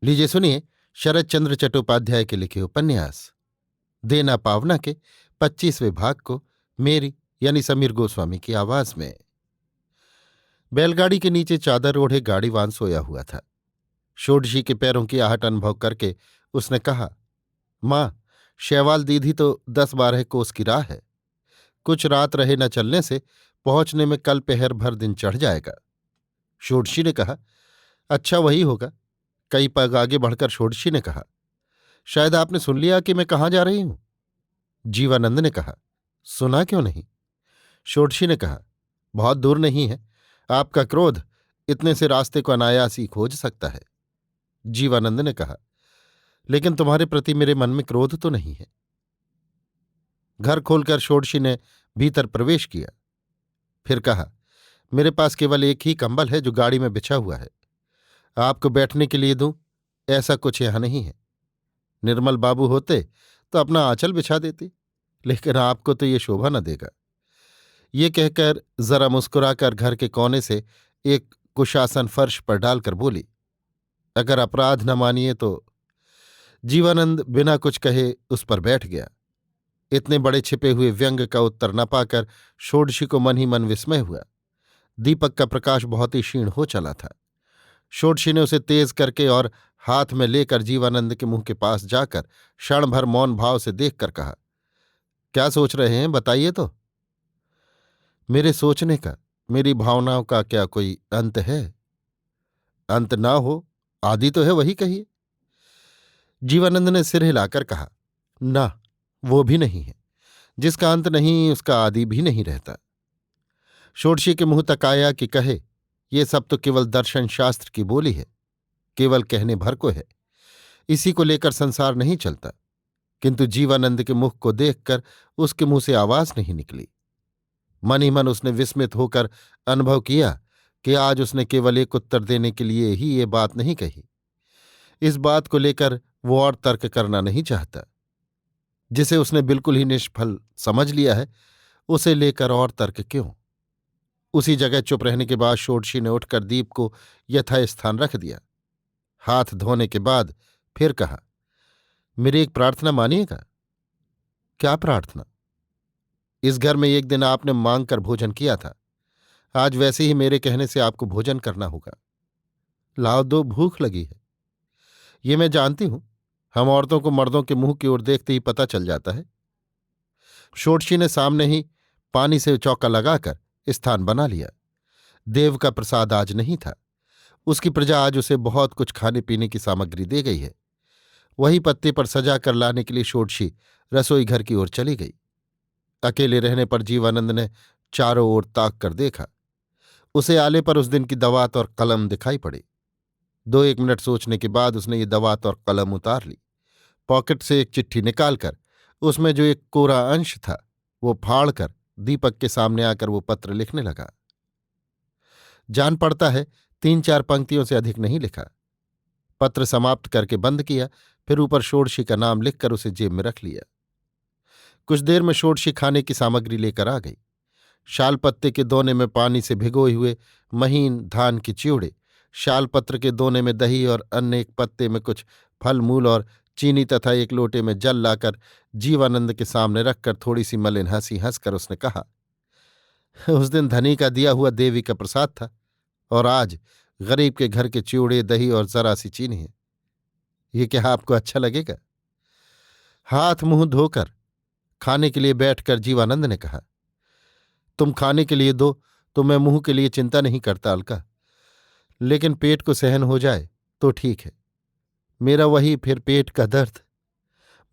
लीजिए सुनिए शरत चंद्र चट्टोपाध्याय के लिखे उपन्यास देना पावना के 25वें भाग को मेरी यानी समीर गोस्वामी की आवाज में। बैलगाड़ी के नीचे चादर ओढ़े गाड़ीवान सोया हुआ था। षोडशी के पैरों की आहट अनुभव करके उसने कहा, मां, शैवाल दीदी तो 10-12 कोस की राह है। कुछ रात रहे न चलने से पहुंचने में कल पहर भर दिन चढ़ जाएगा। षोडशी ने कहा, अच्छा वही होगा। कई पग आगे बढ़कर षोडशी ने कहा, शायद आपने सुन लिया कि मैं कहाँ जा रही हूं। जीवानंद ने कहा, सुना क्यों नहीं। षोडशी ने कहा, बहुत दूर नहीं है। आपका क्रोध इतने से रास्ते को अनायास ही खोज सकता है। जीवानंद ने कहा, लेकिन तुम्हारे प्रति मेरे मन में क्रोध तो नहीं है। घर खोलकर षोडशी ने भीतर प्रवेश किया। फिर कहा, मेरे पास केवल एक ही कंबल है जो गाड़ी में बिछा हुआ है। आपको बैठने के लिए दूं, ऐसा कुछ यहां नहीं है। निर्मल बाबू होते तो अपना आंचल बिछा देती, लेकिन आपको तो ये शोभा न देगा। ये कहकर जरा मुस्कुराकर घर के कोने से एक कुशासन फर्श पर डालकर बोली, अगर अपराध न मानिए तो। जीवानंद बिना कुछ कहे उस पर बैठ गया। इतने बड़े छिपे हुए व्यंग का उत्तर न पाकर षोडशी को मन ही मन विस्मय हुआ। दीपक का प्रकाश बहुत ही क्षीण हो चला था। षोडशी ने उसे तेज करके और हाथ में लेकर जीवानंद के मुंह के पास जाकर क्षण भर मौन भाव से देखकर कहा, क्या सोच रहे हैं, बताइए तो। मेरे सोचने का, मेरी भावनाओं का क्या कोई अंत है? अंत ना हो, आदि तो है, वही कहिए। जीवानंद ने सिर हिलाकर कहा, ना, वो भी नहीं है। जिसका अंत नहीं उसका आदि भी नहीं रहता। षोडशी के मुंह तक आया कि कहे, ये सब तो केवल दर्शन शास्त्र की बोली है, केवल कहने भर को है। इसी को लेकर संसार नहीं चलता। किंतु जीवानंद के मुख को देखकर उसके मुंह से आवाज नहीं निकली। मन ही मन उसने विस्मित होकर अनुभव किया कि आज उसने केवल एक उत्तर देने के लिए ही ये बात नहीं कही। इस बात को लेकर वो और तर्क करना नहीं चाहता। जिसे उसने बिल्कुल ही निष्फल समझ लिया है, उसे लेकर और तर्क क्यों। उसी जगह चुप रहने के बाद षोडशी ने उठकर दीप को यथास्थान रख दिया। हाथ धोने के बाद फिर कहा, मेरी एक प्रार्थना मानिएगा। क्या प्रार्थना? इस घर में एक दिन आपने मांग कर भोजन किया था। आज वैसे ही मेरे कहने से आपको भोजन करना होगा। लाओ दो, भूख लगी है। ये मैं जानती हूं, हम औरतों को मर्दों के मुंह की ओर देखते ही पता चल जाता है। षोडशी ने सामने ही पानी से चौका लगाकर स्थान बना लिया। देव का प्रसाद आज नहीं था। उसकी प्रजा आज उसे बहुत कुछ खाने पीने की सामग्री दे गई है। वही पत्ते पर सजा कर लाने के लिए षोडशी रसोई घर की ओर चली गई। अकेले रहने पर जीवानंद ने चारों ओर ताक कर देखा। उसे आले पर उस दिन की दवात और कलम दिखाई पड़ी। 2-1 मिनट सोचने के बाद उसने ये दवात और कलम उतार ली। पॉकेट से एक चिट्ठी निकालकर उसमें जो एक कोरा अंश था वो फाड़कर दीपक के सामने आकर वो पत्र लिखने लगा। जान पड़ता है 3-4 पंक्तियों से अधिक नहीं लिखा। पत्र समाप्त करके बंद किया, फिर ऊपर षोडशी का नाम लिखकर उसे जेब में रख लिया। कुछ देर में षोडशी खाने की सामग्री लेकर आ गई। शाल पत्ते के दोने में पानी से भिगोए हुए महीन धान के चिवड़े, शालपत्र के दोने में दही और अन्य एक पत्ते में कुछ फल मूल और चीनी तथा एक लोटे में जल लाकर जीवानंद के सामने रखकर थोड़ी सी मलिन हंसी हंसकर उसने कहा, उस दिन धनी का दिया हुआ देवी का प्रसाद था और आज गरीब के घर के चिवड़े, दही और जरा सी चीनी है। ये क्या आपको अच्छा लगेगा? हाथ मुंह धोकर खाने के लिए बैठकर जीवानंद ने कहा, तुम खाने के लिए दो तो मैं मुंह के लिए चिंता नहीं करता अलका, लेकिन पेट को सहन हो जाए तो ठीक है। मेरा वही फिर पेट का दर्द।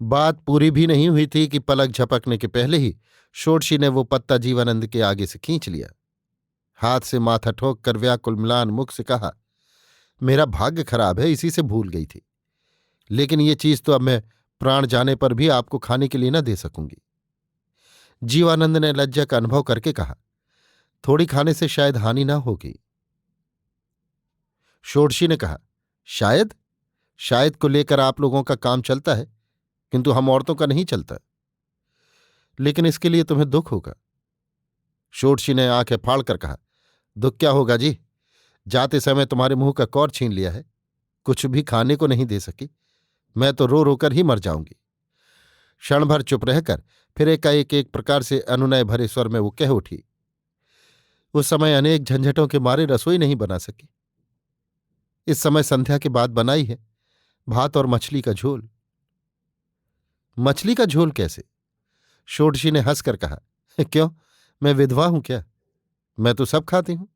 बात पूरी भी नहीं हुई थी कि पलक झपकने के पहले ही षोडशी ने वो पत्ता जीवानंद के आगे से खींच लिया। हाथ से माथा ठोक कर व्याकुल म्लान मुख से कहा, मेरा भाग्य खराब है, इसी से भूल गई थी। लेकिन ये चीज तो अब मैं प्राण जाने पर भी आपको खाने के लिए न दे सकूंगी। जीवानंद ने लज्जा का अनुभव करके कहा, थोड़ी खाने से शायद हानि ना होगी। षोडशी ने कहा, शायद? शायद को लेकर आप लोगों का काम चलता है, किंतु हम औरतों का नहीं चलता। लेकिन इसके लिए तुम्हें दुख होगा। षोडशी ने आंखें फाड़कर कहा, दुख क्या होगा जी? जाते समय तुम्हारे मुंह का कौर छीन लिया है। कुछ भी खाने को नहीं दे सकी। मैं तो रो रोकर ही मर जाऊंगी। क्षण भर चुप रहकर फिर एकाएक एक प्रकार से अनुनय भरे स्वर में वो कह उठी। उस समय अनेक झंझटों के मारे रसोई नहीं बना सकी। इस समय संध्या के बाद बनाई है भात और मछली का झोल। मछली का झोल कैसे? षोडशी ने हंसकर कहा। क्यों, मैं विधवा हूं क्या? मैं तो सब खाती हूं।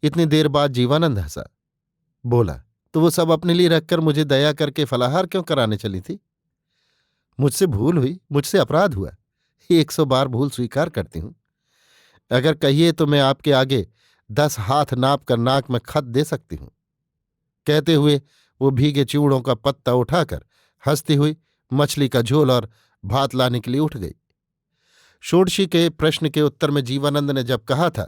इतनी देर बाद जीवानंद हंसा। बोला, तो वो सब अपने लिए रखकर मुझे दया करके फलाहार क्यों कराने चली थी? मुझसे भूल हुई, मुझसे अपराध हुआ। 100 बार भूल स्वीकार करती हूं। अगर कहिए तो मैं आपके आगे 10 हाथ नाप कर नाक में खत दे सकती हूं। कहते हुए वो भीगे चूड़ों का पत्ता उठाकर हंसती हुई मछली का झोल और भात लाने के लिए उठ गई। षोडशी के प्रश्न के उत्तर में जीवानंद ने जब कहा था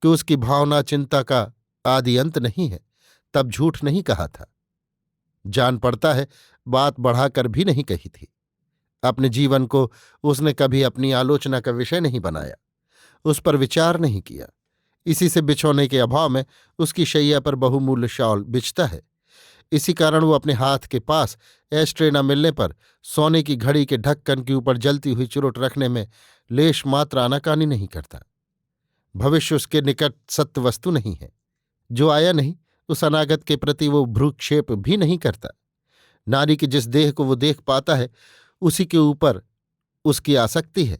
कि उसकी भावना चिंता का आदि अंत नहीं है, तब झूठ नहीं कहा था। जान पड़ता है बात बढ़ाकर भी नहीं कही थी। अपने जीवन को उसने कभी अपनी आलोचना का विषय नहीं बनाया, उस पर विचार नहीं किया। इसी से बिछोने के अभाव में उसकी शैया पर बहुमूल्य शॉल बिछता है। इसी कारण वो अपने हाथ के पास एस्ट्रे न मिलने पर सोने की घड़ी के ढक्कन के ऊपर जलती हुई चुरुट रखने में लेश मात्र आनाकानी नहीं करता। भविष्य उसके निकट सत्य वस्तु नहीं है। जो आया नहीं उस अनागत के प्रति वो भ्रूक्षेप भी नहीं करता। नारी की जिस देह को वो देख पाता है उसी के ऊपर उसकी आसक्ति है,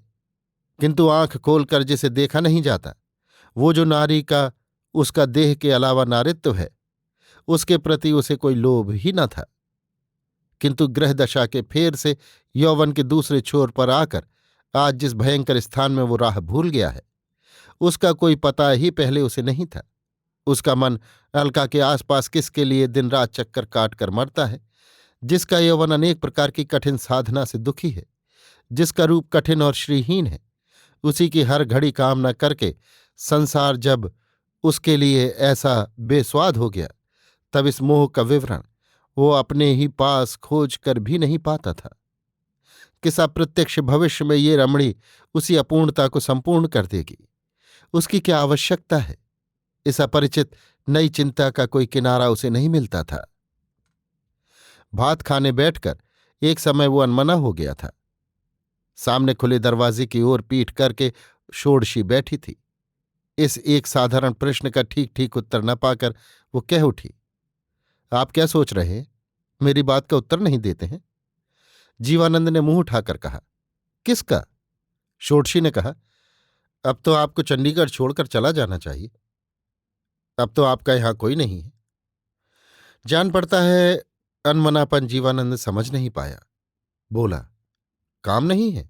किंतु आंख खोलकर जिसे देखा नहीं जाता, वो जो नारी का उसका देह के अलावा नारित्व है, उसके प्रति उसे कोई लोभ ही न था। किंतु ग्रह दशा के फेर से यौवन के दूसरे छोर पर आकर आज जिस भयंकर स्थान में वो राह भूल गया है, उसका कोई पता ही पहले उसे नहीं था। उसका मन अलका के आसपास किसके लिए दिन रात चक्कर काट कर मरता है, जिसका यौवन अनेक प्रकार की कठिन साधना से दुखी है, जिसका रूप कठिन और श्रीहीन है, उसी की हर घड़ी कामना करके संसार जब उसके लिए ऐसा बेस्वाद हो गया, तब इस मोह का विवरण वो अपने ही पास खोज कर भी नहीं पाता था। किस अप्रत्यक्ष भविष्य में ये रमणी उसी अपूर्णता को संपूर्ण कर देगी? उसकी क्या आवश्यकता है? इस अपरिचित नई चिंता का कोई किनारा उसे नहीं मिलता था। भात खाने बैठकर एक समय वो अनमना हो गया था। सामने खुले दरवाजे की ओर पीठ करके षोडशी बैठी थी। इस एक साधारण प्रश्न का ठीक ठीक उत्तर न पाकर वो कह उठी, आप क्या सोच रहे हैं? मेरी बात का उत्तर नहीं देते हैं? जीवानंद ने मुंह उठाकर कहा, किसका? षोडशी ने कहा, अब तो आपको चंडीगढ़ छोड़कर चला जाना चाहिए। अब तो आपका यहां कोई नहीं है। जान पड़ता है अनमनापन जीवानंद समझ नहीं पाया। बोला, काम नहीं है?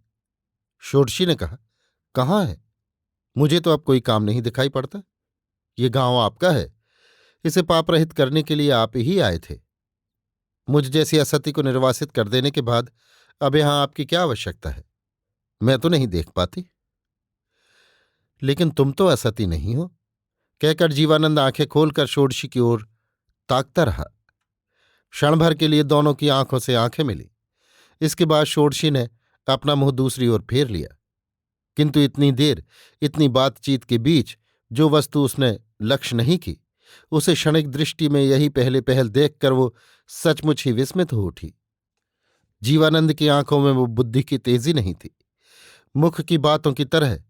षोडशी ने कहा, कहाँ है? मुझे तो अब कोई काम नहीं दिखाई पड़ता। ये गांव आपका है, इसे पाप रहित करने के लिए आप ही आए थे। मुझ जैसी असती को निर्वासित कर देने के बाद अब यहां आपकी क्या आवश्यकता है? मैं तो नहीं देख पाती। लेकिन तुम तो असती नहीं हो, कहकर जीवानंद आंखें खोलकर षोडशी की ओर ताकता रहा। क्षण भर के लिए दोनों की आंखों से आंखें मिली। इसके बाद षोडशी ने अपना मुंह दूसरी ओर फेर लिया। किंतु इतनी देर, इतनी बातचीत के बीच जो वस्तु उसने लक्ष्य नहीं की, उसे क्षणिक दृष्टि में यही पहले पहल देखकर वो सचमुच ही विस्मित हो उठी। जीवानंद की आंखों में वो बुद्धि की तेजी नहीं थी। मुख की बातों की तरह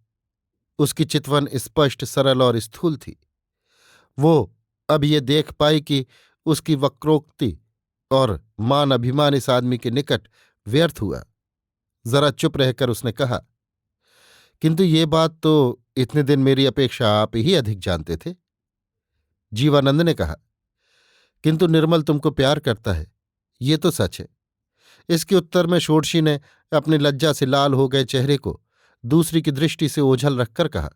उसकी चितवन स्पष्ट, सरल और स्थूल थी। वो अब ये देख पाई कि उसकी वक्रोक्ति और मान अभिमान इस आदमी के निकट व्यर्थ हुआ। जरा चुप रहकर उसने कहा, किंतु ये बात तो इतने दिन मेरी अपेक्षा आप ही अधिक जानते थे। जीवानंद ने कहा, किंतु निर्मल तुमको प्यार करता है, ये तो सच है। इसके उत्तर में षोडशी ने अपनी लज्जा से लाल हो गए चेहरे को दूसरी की दृष्टि से ओझल रखकर कहा,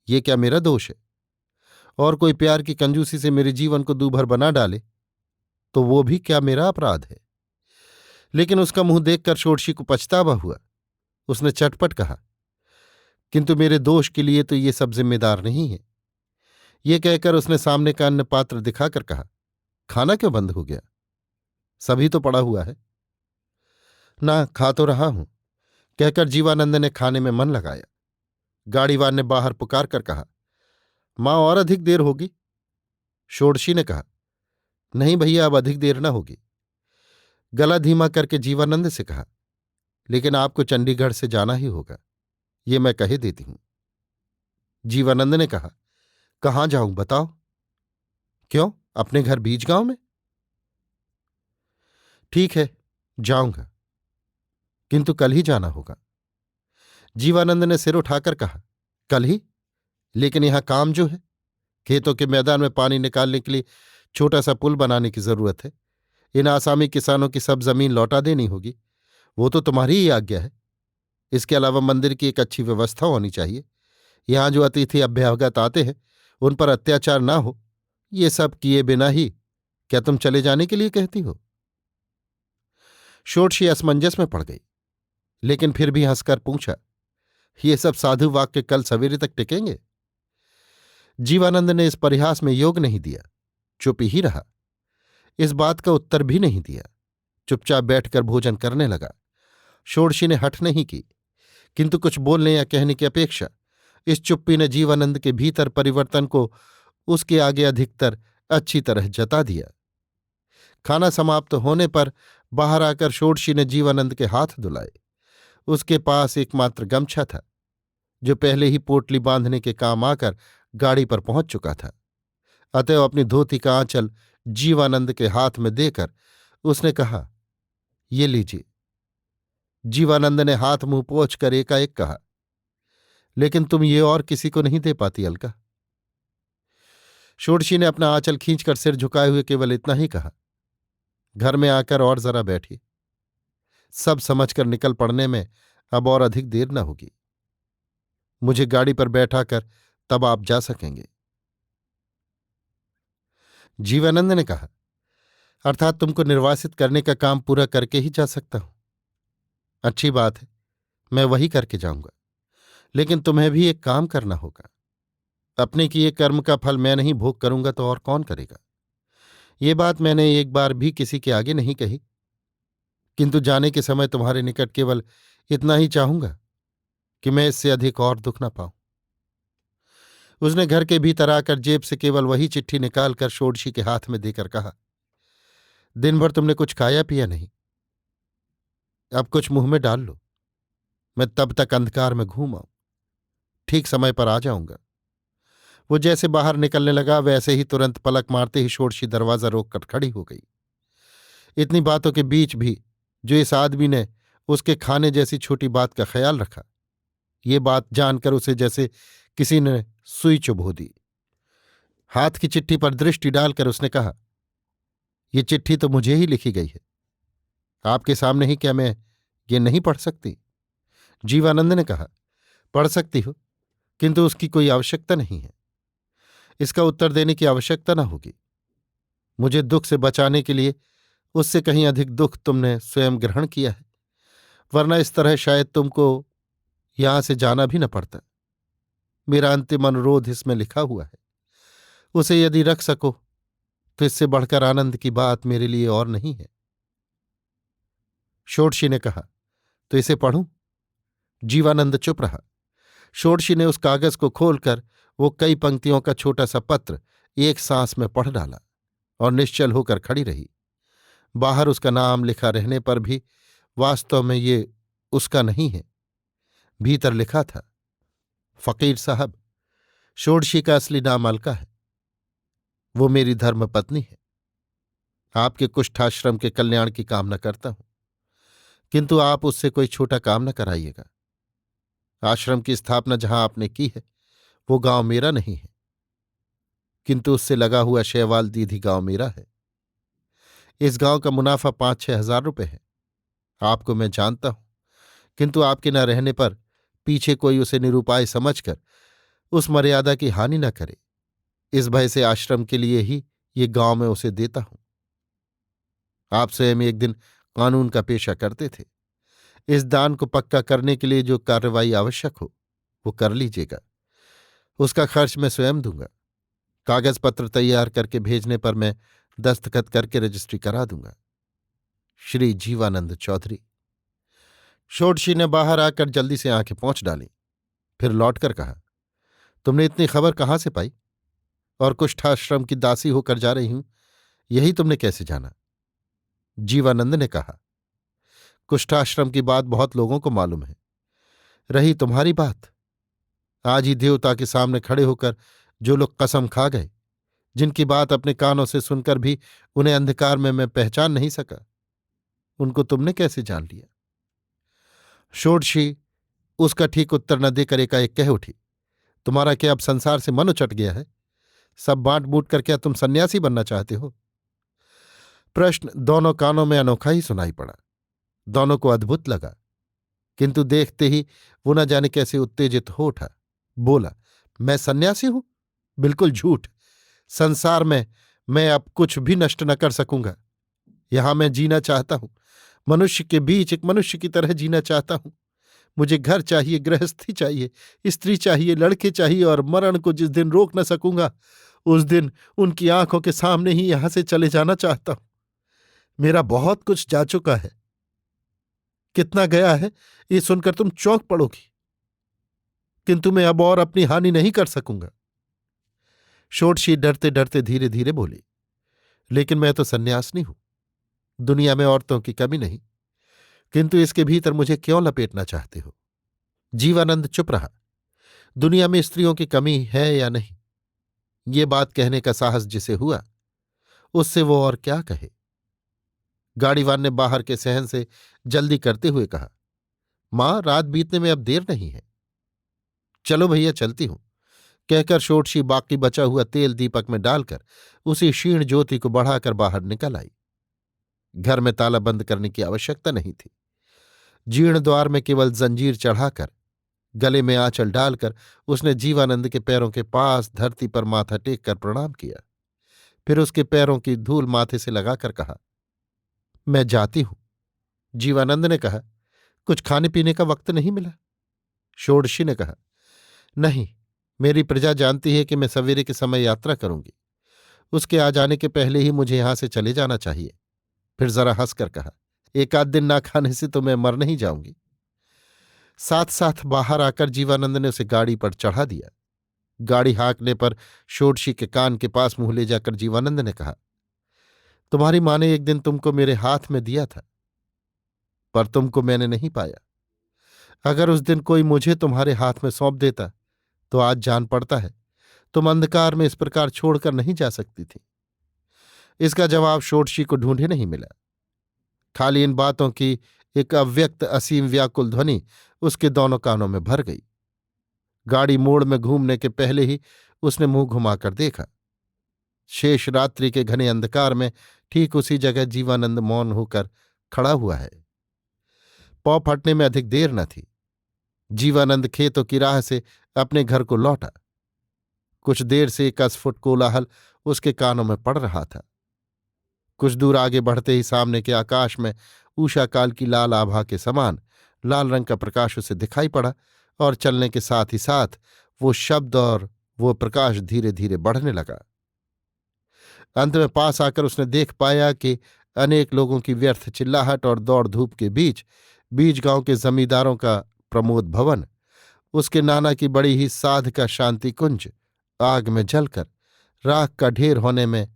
ये क्या मेरा दोष है? और कोई प्यार की कंजूसी से मेरे जीवन को दूभर बना डाले तो वो भी क्या मेरा अपराध है? लेकिन उसका मुंह देखकर षोडशी को पछतावा हुआ। उसने चटपट कहा, किंतु मेरे दोष के लिए तो ये सब जिम्मेदार नहीं है। ये कहकर उसने सामने का अन्न पात्र दिखाकर कहा, खाना क्यों बंद हो गया? सभी तो पड़ा हुआ है। ना, खा तो रहा हूं, कहकर जीवानंद ने खाने में मन लगाया। गाड़ीवान ने बाहर पुकार कर कहा, मां और अधिक देर होगी। षोडशी ने कहा, नहीं भैया, अब अधिक देर न होगी। गला धीमा करके जीवानंद से कहा, लेकिन आपको चंडीगढ़ से जाना ही होगा, ये मैं कहे देती हूं। जीवानंद ने कहा, कहाँ जाऊं बताओ। क्यों, अपने घर बीच गांव में? ठीक है, जाऊंगा, किंतु कल ही जाना होगा। जीवानंद ने सिर उठाकर कहा, कल ही? लेकिन यहां काम जो है, खेतों के मैदान में पानी निकालने के लिए छोटा सा पुल बनाने की जरूरत है। इन आसामी किसानों की सब जमीन लौटा देनी होगी, वो तो तुम्हारी ही आज्ञा है। इसके अलावा मंदिर की एक अच्छी व्यवस्था होनी चाहिए। यहां जो अतिथि अभ्यागत आते हैं उन पर अत्याचार ना हो, ये सब किए बिना ही क्या तुम चले जाने के लिए कहती हो? षोडशी असमंजस में पड़ गई, लेकिन फिर भी हंसकर पूछा, ये सब साधु वाक्य कल सवेरे तक टिकेंगे? जीवानंद ने इस परिहास में योग नहीं दिया, चुप ही रहा। इस बात का उत्तर भी नहीं दिया, चुपचाप बैठकर भोजन करने लगा। षोडशी ने हठ नहीं की, किंतु कुछ बोलने या कहने की अपेक्षा इस चुप्पी ने जीवानंद के भीतर परिवर्तन को उसके आगे अधिकतर अच्छी तरह जता दिया। खाना समाप्त होने पर बाहर आकर षोडशी ने जीवानंद के हाथ धुलाए। उसके पास एकमात्र गमछा था, जो पहले ही पोटली बांधने के काम आकर गाड़ी पर पहुंच चुका था। अतएव अपनी धोती का आंचल जीवानंद के हाथ में देकर उसने कहा, ये लीजिए। जीवानंद ने हाथ मुंह पोंछकर एकाएक कहा, लेकिन तुम ये और किसी को नहीं दे पाती अलका। षोडशी ने अपना आंचल खींचकर सिर झुकाए हुए केवल इतना ही कहा, घर में आकर और जरा बैठिए। सब समझकर निकल पड़ने में अब और अधिक देर न होगी। मुझे गाड़ी पर बैठाकर तब आप जा सकेंगे। जीवानंद ने कहा, अर्थात तुमको निर्वासित करने का काम पूरा करके ही जा सकता हूं। अच्छी बात है, मैं वही करके जाऊंगा, लेकिन तुम्हें भी एक काम करना होगा। अपने किए कर्म का फल मैं नहीं भोग करूंगा तो और कौन करेगा? ये बात मैंने एक बार भी किसी के आगे नहीं कही, किंतु जाने के समय तुम्हारे निकट केवल इतना ही चाहूंगा कि मैं इससे अधिक और दुख न पाऊं। उसने घर के भीतर आकर जेब से केवल वही चिट्ठी निकालकर षोडशी के हाथ में देकर कहा, दिन भर तुमने कुछ खाया पिया नहीं, अब कुछ मुंह में डाल लो। मैं तब तक अंधकार में घूम आऊं, ठीक समय पर आ जाऊंगा। वो जैसे बाहर निकलने लगा वैसे ही तुरंत पलक मारते ही षोडशी दरवाजा रोककर खड़ी हो गई। इतनी बातों के बीच भी जो इस आदमी ने उसके खाने जैसी छोटी बात का ख्याल रखा, ये बात जानकर उसे जैसे किसी ने सुई चुभो दी। हाथ की चिट्ठी पर दृष्टि डालकर उसने कहा, ये चिट्ठी तो मुझे ही लिखी गई है, आपके सामने ही क्या मैं ये नहीं पढ़ सकती? जीवानंद ने कहा, पढ़ सकती हो, किंतु उसकी कोई आवश्यकता नहीं है। इसका उत्तर देने की आवश्यकता न होगी। मुझे दुख से बचाने के लिए उससे कहीं अधिक दुख तुमने स्वयं ग्रहण किया है, वरना इस तरह शायद तुमको यहां से जाना भी न पड़ता। मेरा अंतिम अनुरोध इसमें लिखा हुआ है, उसे यदि रख सको तो इससे बढ़कर आनंद की बात मेरे लिए और नहीं है। षोडशी ने कहा, तो इसे पढ़ूं? जीवानंद चुप रहा। षोडशी ने उस कागज को खोलकर वो कई पंक्तियों का छोटा सा पत्र एक सांस में पढ़ डाला और निश्चल होकर खड़ी रही। बाहर उसका नाम लिखा रहने पर भी वास्तव में ये उसका नहीं है। भीतर लिखा था, फकीर साहब, षोडशी का असली नाम अलका है। वो मेरी धर्मपत्नी है। आपके कुष्ठाश्रम के कल्याण की कामना करता हूं, किंतु आप उससे कोई छोटा काम न कराइएगा। आश्रम की स्थापना जहां आपने की है वो गांव मेरा नहीं है, किंतु उससे लगा हुआ शैवाल दीधी गांव मेरा है। इस गांव का मुनाफा 5-6 हजार रुपये है। आपको मैं जानता हूं, किंतु आपके न रहने पर पीछे कोई उसे निरुपाय समझकर उस मर्यादा की हानि न करे, इस भय से आश्रम के लिए ही ये गांव में उसे देता हूं। आप स्वयं एक दिन कानून का पेशा करते थे। इस दान को पक्का करने के लिए जो कार्रवाई आवश्यक हो वो कर लीजिएगा। उसका खर्च मैं स्वयं दूंगा। कागज पत्र तैयार करके भेजने पर मैं दस्तखत करके रजिस्ट्री करा दूंगा। श्री जीवानंद चौधरी। षोडशी ने बाहर आकर जल्दी से आंखें पोंछ डाली, फिर लौटकर कहा, तुमने इतनी खबर कहाँ से पाई? और कुष्ठाश्रम की दासी होकर जा रही हूं, यही तुमने कैसे जाना? जीवानंद ने कहा, कुष्ठाश्रम की बात बहुत लोगों को मालूम है। रही तुम्हारी बात, आज ही देवता के सामने खड़े होकर जो लोग कसम खा गए, जिनकी बात अपने कानों से सुनकर भी उन्हें अंधकार में मैं पहचान नहीं सका, उनको तुमने कैसे जान लिया? षोडशी उसका ठीक उत्तर न देकर एकाएक कह उठी, तुम्हारा क्या अब संसार से मन उचट गया है? सब बांट बूट कर क्या तुम सन्यासी बनना चाहते हो? प्रश्न दोनों कानों में अनोखा ही सुनाई पड़ा। दोनों को अद्भुत लगा, किंतु देखते ही वो न जाने कैसे उत्तेजित हो उठा। बोला, मैं सन्यासी हूं? बिल्कुल झूठ। संसार में मैं अब कुछ भी नष्ट न कर सकूंगा। यहां मैं जीना चाहता हूं, मनुष्य के बीच एक मनुष्य की तरह जीना चाहता हूं। मुझे घर चाहिए, गृहस्थी चाहिए, स्त्री चाहिए, लड़के चाहिए, और मरण को जिस दिन रोक न सकूंगा उस दिन उनकी आंखों के सामने ही यहां से चले जाना चाहता हूं। मेरा बहुत कुछ जा चुका है। कितना गया है ये सुनकर तुम चौंक पड़ोगी, किंतु मैं अब और अपनी हानि नहीं कर सकूंगा। षोडशी डरते डरते धीरे धीरे बोली, लेकिन मैं तो सन्यासिनी हूं, दुनिया में औरतों की कमी नहीं, किंतु इसके भीतर मुझे क्यों लपेटना चाहते हो? जीवानंद चुप रहा। दुनिया में स्त्रियों की कमी है या नहीं, ये बात कहने का साहस जिसे हुआ उससे वो और क्या कहे। गाड़ीवान ने बाहर के सहन से जल्दी करते हुए कहा, मां, रात बीतने में अब देर नहीं है। चलो भैया, चलती हूं, कहकर षोडशी बाकी बचा हुआ तेल दीपक में डालकर उसी क्षीण ज्योति को बढ़ाकर बाहर निकल आई। घर में ताला बंद करने की आवश्यकता नहीं थी। जीर्ण द्वार में केवल जंजीर चढ़ाकर, गले में आंचल डालकर उसने जीवानंद के पैरों के पास धरती पर माथा टेक कर प्रणाम किया। फिर उसके पैरों की धूल माथे से लगाकर कहा, मैं जाती हूं। जीवानंद ने कहा, कुछ खाने पीने का वक्त नहीं मिला? षोडशी ने कहा, नहीं, मेरी प्रजा जानती है कि मैं सवेरे के समय यात्रा करूंगी। उसके आ जाने के पहले ही मुझे यहां से चले जाना चाहिए। फिर जरा हंसकर कहा, एक आध दिन ना खाने से तो मैं मर नहीं जाऊंगी। साथ साथ बाहर आकर जीवानंद ने उसे गाड़ी पर चढ़ा दिया। गाड़ी हाँकने पर षोडशी के कान के पास मुंह ले जाकर जीवानंद ने कहा, तुम्हारी माँ ने एक दिन तुमको मेरे हाथ में दिया था, पर तुमको मैंने नहीं पाया। अगर उस दिन कोई मुझे तुम्हारे हाथ में सौंप देता तो आज जान पड़ता है तुम अंधकार में इस प्रकार छोड़कर नहीं जा सकती थी। इसका जवाब षोडशी को ढूंढे नहीं मिला। खाली इन बातों की एक अव्यक्त असीम व्याकुल ध्वनि उसके दोनों कानों में भर गई। गाड़ी मोड़ में घूमने के पहले ही उसने मुंह घुमाकर देखा। शेष रात्रि के घने अंधकार में ठीक उसी जगह जीवानंद मौन होकर खड़ा हुआ है। पौ फटने में अधिक देर न थी। जीवानंद खेतों की राह से अपने घर को लौटा। कुछ देर से एक अस्फुट कोलाहल उसके कानों में पड़ रहा था। कुछ दूर आगे बढ़ते ही सामने के आकाश में उषाकाल की लाल आभा के समान लाल रंग का प्रकाश उसे दिखाई पड़ा, और चलने के साथ ही साथ वो शब्द और वो प्रकाश धीरे धीरे बढ़ने लगा। अंत में पास आकर उसने देख पाया कि अनेक लोगों की व्यर्थ चिल्लाहट और दौड़ धूप के बीच बीज गांव के जमींदारों का प्रमोद भवन, उसके नाना की बड़ी ही साध का शांति कुंज आग में जलकर राख का ढेर होने में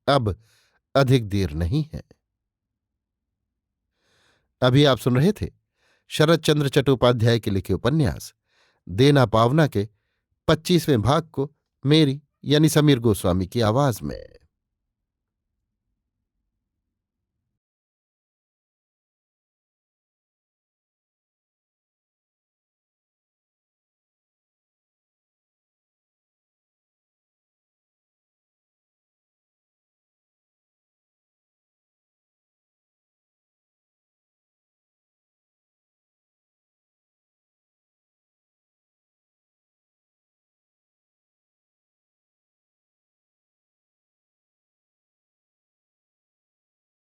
अब अधिक देर नहीं है। अभी आप सुन रहे थे शरत चंद्र चट्टोपाध्याय के लिखे उपन्यास देना पावना के 25वें भाग को मेरी यानी समीर गोस्वामी की आवाज में।